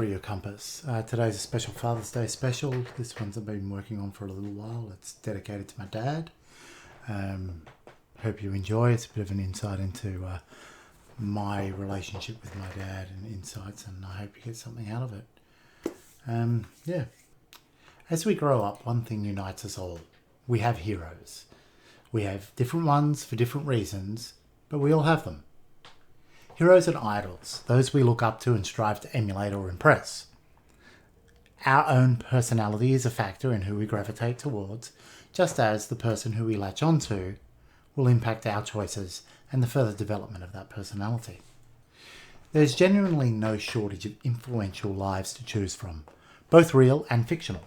for your compass. Today's a special Father's Day special. This one's I've been working on for a little while. It's dedicated to my dad. Hope you enjoy. It's a bit of an insight into my relationship with my dad and insights, and I hope you get something out of it. As we grow up, one thing unites us all. We have heroes. We have different ones for different reasons, but we all have them. Heroes and idols, those we look up to and strive to emulate or impress. Our own personality is a factor in who we gravitate towards, just as the person who we latch onto will impact our choices and the further development of that personality. There's genuinely no shortage of influential lives to choose from, both real and fictional.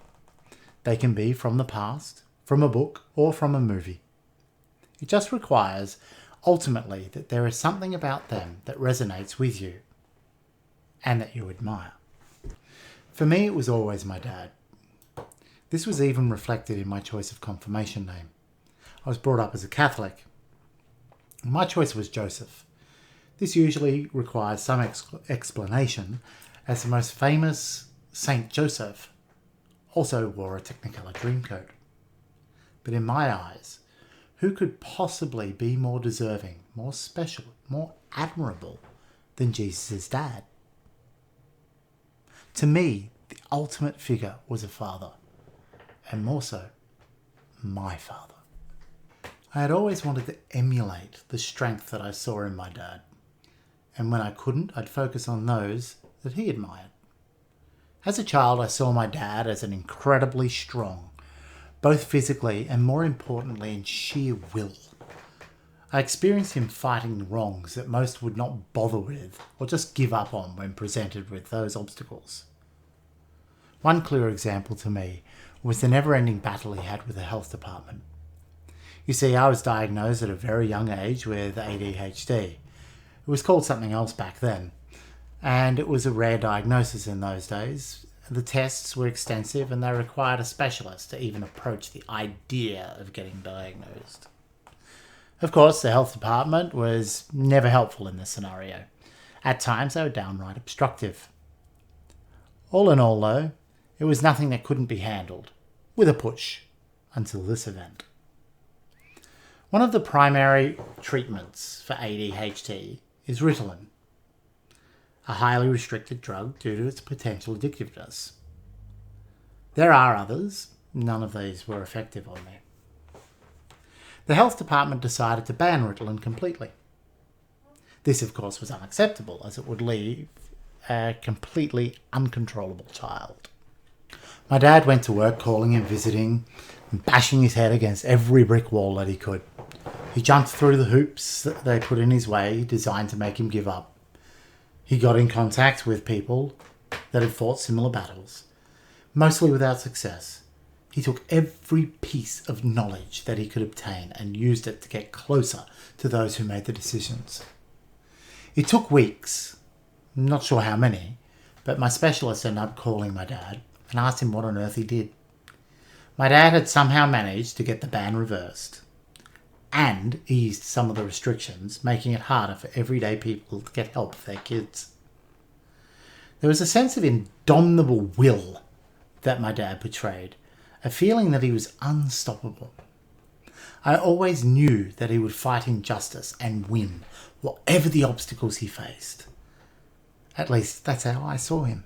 They can be from the past, from a book, or from a movie. It just requires ultimately that there is something about them that resonates with you and that you admire. For me, it was always my dad. This was even reflected in my choice of confirmation name. I was brought up as a Catholic. My choice was Joseph. This usually requires some explanation, as the most famous Saint Joseph also wore a Technicolor Dreamcoat. But in my eyes, who could possibly be more deserving, more special, more admirable than Jesus' dad? To me, the ultimate figure was a father, and more so, my father. I had always wanted to emulate the strength that I saw in my dad, and when I couldn't, I'd focus on those that he admired. As a child, I saw my dad as an incredibly strong, both physically and more importantly in sheer will. I experienced him fighting wrongs that most would not bother with or just give up on when presented with those obstacles. One clear example to me was the never-ending battle he had with the health department. You see, I was diagnosed at a very young age with ADHD. It was called something else back then, and it was a rare diagnosis in those days. The tests were extensive and they required a specialist to even approach the idea of getting diagnosed. Of course, the health department was never helpful in this scenario. At times, they were downright obstructive. All in all, though, it was nothing that couldn't be handled, with a push, until this event. One of the primary treatments for ADHD is Ritalin, a highly restricted drug due to its potential addictiveness. There are others. None of these were effective on me. The health department decided to ban Ritalin completely. This, of course, was unacceptable, as it would leave a completely uncontrollable child. My dad went to work calling and visiting and bashing his head against every brick wall that he could. He jumped through the hoops that they put in his way, designed to make him give up. He got in contact with people that had fought similar battles, mostly without success. He took every piece of knowledge that he could obtain and used it to get closer to those who made the decisions. It took weeks, not sure how many, but my specialist ended up calling my dad and asked him what on earth he did. My dad had somehow managed to get the ban reversed and eased some of the restrictions, making it harder for everyday people to get help for their kids. There was a sense of indomitable will that my dad portrayed, a feeling that he was unstoppable. I always knew that he would fight injustice and win, whatever the obstacles he faced. At least that's how I saw him.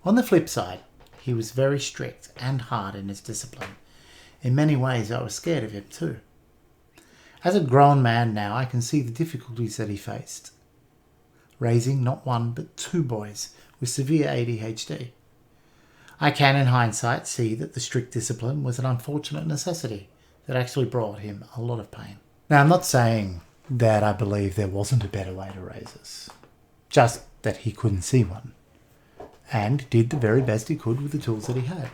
On the flip side, he was very strict and hard in his discipline. In many ways, I was scared of him too. As a grown man now, I can see the difficulties that he faced. Raising not one but two boys with severe ADHD. I can, in hindsight, see that the strict discipline was an unfortunate necessity that actually brought him a lot of pain. Now, I'm not saying that I believe there wasn't a better way to raise us, just that he couldn't see one, and did the very best he could with the tools that he had.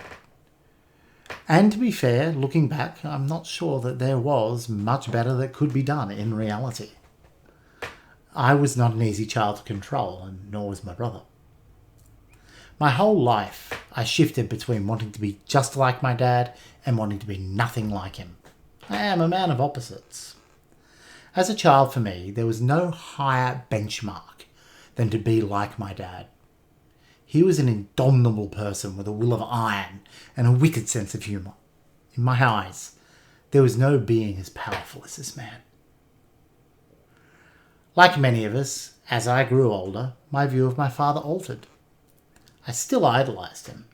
And to be fair, looking back, I'm not sure that there was much better that could be done in reality. I was not an easy child to control, and nor was my brother. My whole life, I shifted between wanting to be just like my dad and wanting to be nothing like him. I am a man of opposites. As a child, for me, there was no higher benchmark than to be like my dad. He was an indomitable person with a will of iron and a wicked sense of humour. In my eyes, there was no being as powerful as this man. Like many of us, as I grew older, my view of my father altered. I still idolised him,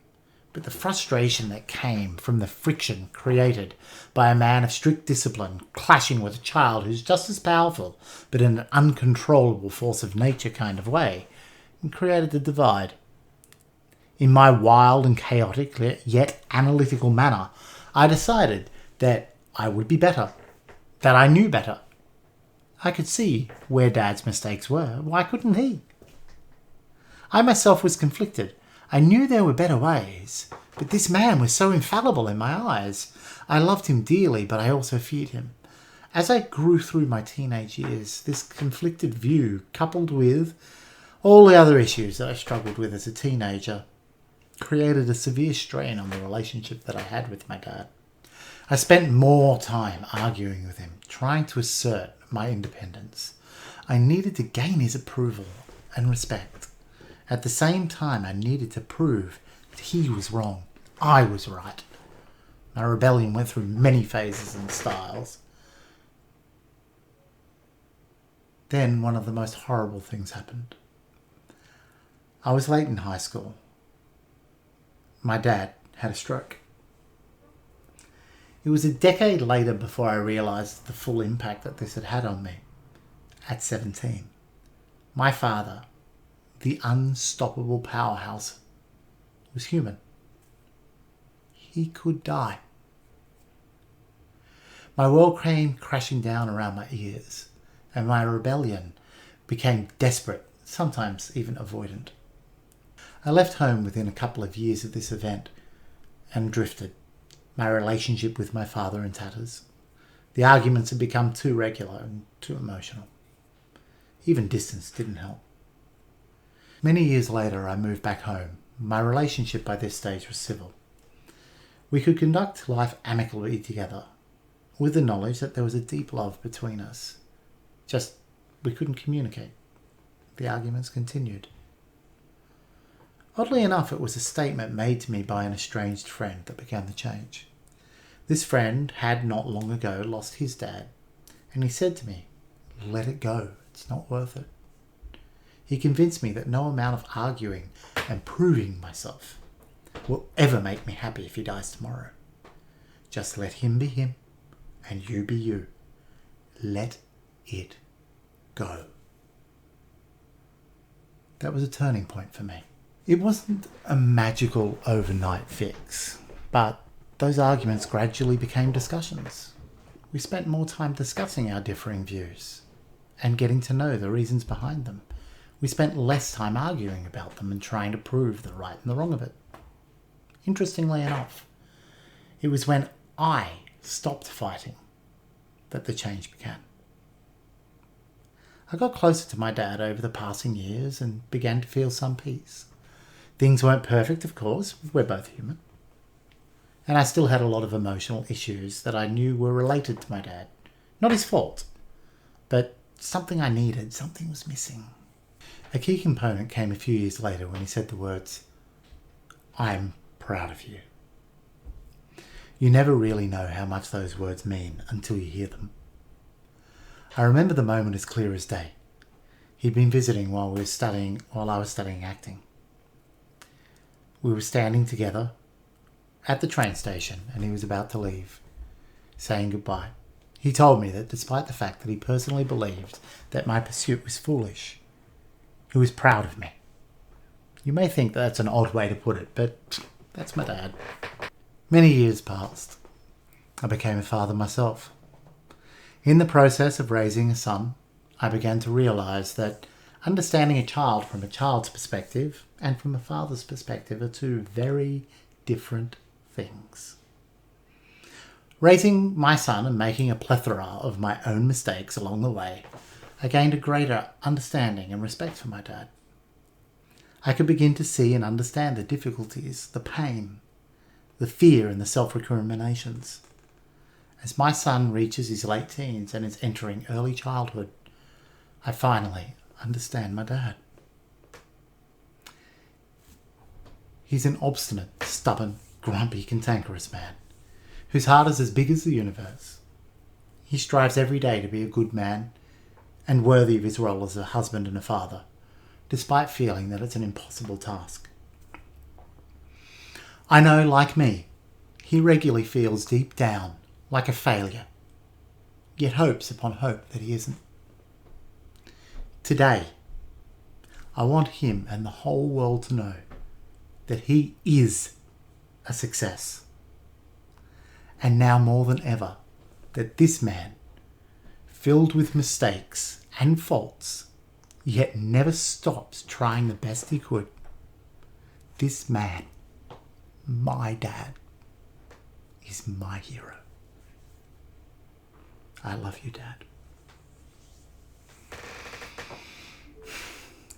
but the frustration that came from the friction created by a man of strict discipline clashing with a child who's just as powerful, but in an uncontrollable force of nature kind of way, created a divide. In my wild and chaotic, yet analytical manner, I decided that I would be better, that I knew better. I could see where Dad's mistakes were. Why couldn't he? I myself was conflicted. I knew there were better ways, but this man was so infallible in my eyes. I loved him dearly, but I also feared him. As I grew through my teenage years, this conflicted view, coupled with all the other issues that I struggled with as a teenager, created a severe strain on the relationship that I had with my dad. I spent more time arguing with him, trying to assert my independence. I needed to gain his approval and respect. At the same time, I needed to prove that he was wrong. I was right. My rebellion went through many phases and styles. Then one of the most horrible things happened. I was late in high school. My dad had a stroke. It was a decade later before I realised the full impact that this had had on me. At 17, my father, the unstoppable powerhouse, was human. He could die. My world came crashing down around my ears, and my rebellion became desperate, sometimes even avoidant. I left home within a couple of years of this event and drifted. My relationship with my father in tatters. The arguments had become too regular and too emotional. Even distance didn't help. Many years later, I moved back home. My relationship by this stage was civil. We could conduct life amicably together, with the knowledge that there was a deep love between us. Just, we couldn't communicate. The arguments continued. Oddly enough, it was a statement made to me by an estranged friend that began the change. This friend had not long ago lost his dad, and he said to me, "Let it go, it's not worth it." He convinced me that no amount of arguing and proving myself will ever make me happy if he dies tomorrow. Just let him be him, and you be you. Let it go. That was a turning point for me. It wasn't a magical overnight fix, but those arguments gradually became discussions. We spent more time discussing our differing views and getting to know the reasons behind them. We spent less time arguing about them and trying to prove the right and the wrong of it. Interestingly enough, it was when I stopped fighting that the change began. I got closer to my dad over the passing years and began to feel some peace. Things weren't perfect, of course. We're both human. And I still had a lot of emotional issues that I knew were related to my dad. Not his fault, but something I needed, something was missing. A key component came a few years later when he said the words, "I'm proud of you." You never really know how much those words mean until you hear them. I remember the moment as clear as day. He'd been visiting while I was studying acting. We were standing together at the train station and he was about to leave, saying goodbye. He told me that despite the fact that he personally believed that my pursuit was foolish, he was proud of me. You may think that's an odd way to put it, but that's my dad. Many years passed. I became a father myself. In the process of raising a son, I began to realise that understanding a child from a child's perspective and from a father's perspective are two very different things. Raising my son and making a plethora of my own mistakes along the way, I gained a greater understanding and respect for my dad. I could begin to see and understand the difficulties, the pain, the fear and the self-recriminations. As my son reaches his late teens and is entering early childhood, I finally understand my dad. He's an obstinate, stubborn, grumpy, cantankerous man whose heart is as big as the universe. He strives every day to be a good man and worthy of his role as a husband and a father, despite feeling that it's an impossible task. I know, like me, he regularly feels deep down like a failure, yet hopes upon hope that he isn't. Today, I want him and the whole world to know that he is a success. And now more than ever, that this man, filled with mistakes and faults, yet never stops trying the best he could. This man, my dad, is my hero. I love you, Dad.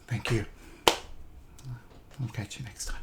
Thank you. I'll catch you next time.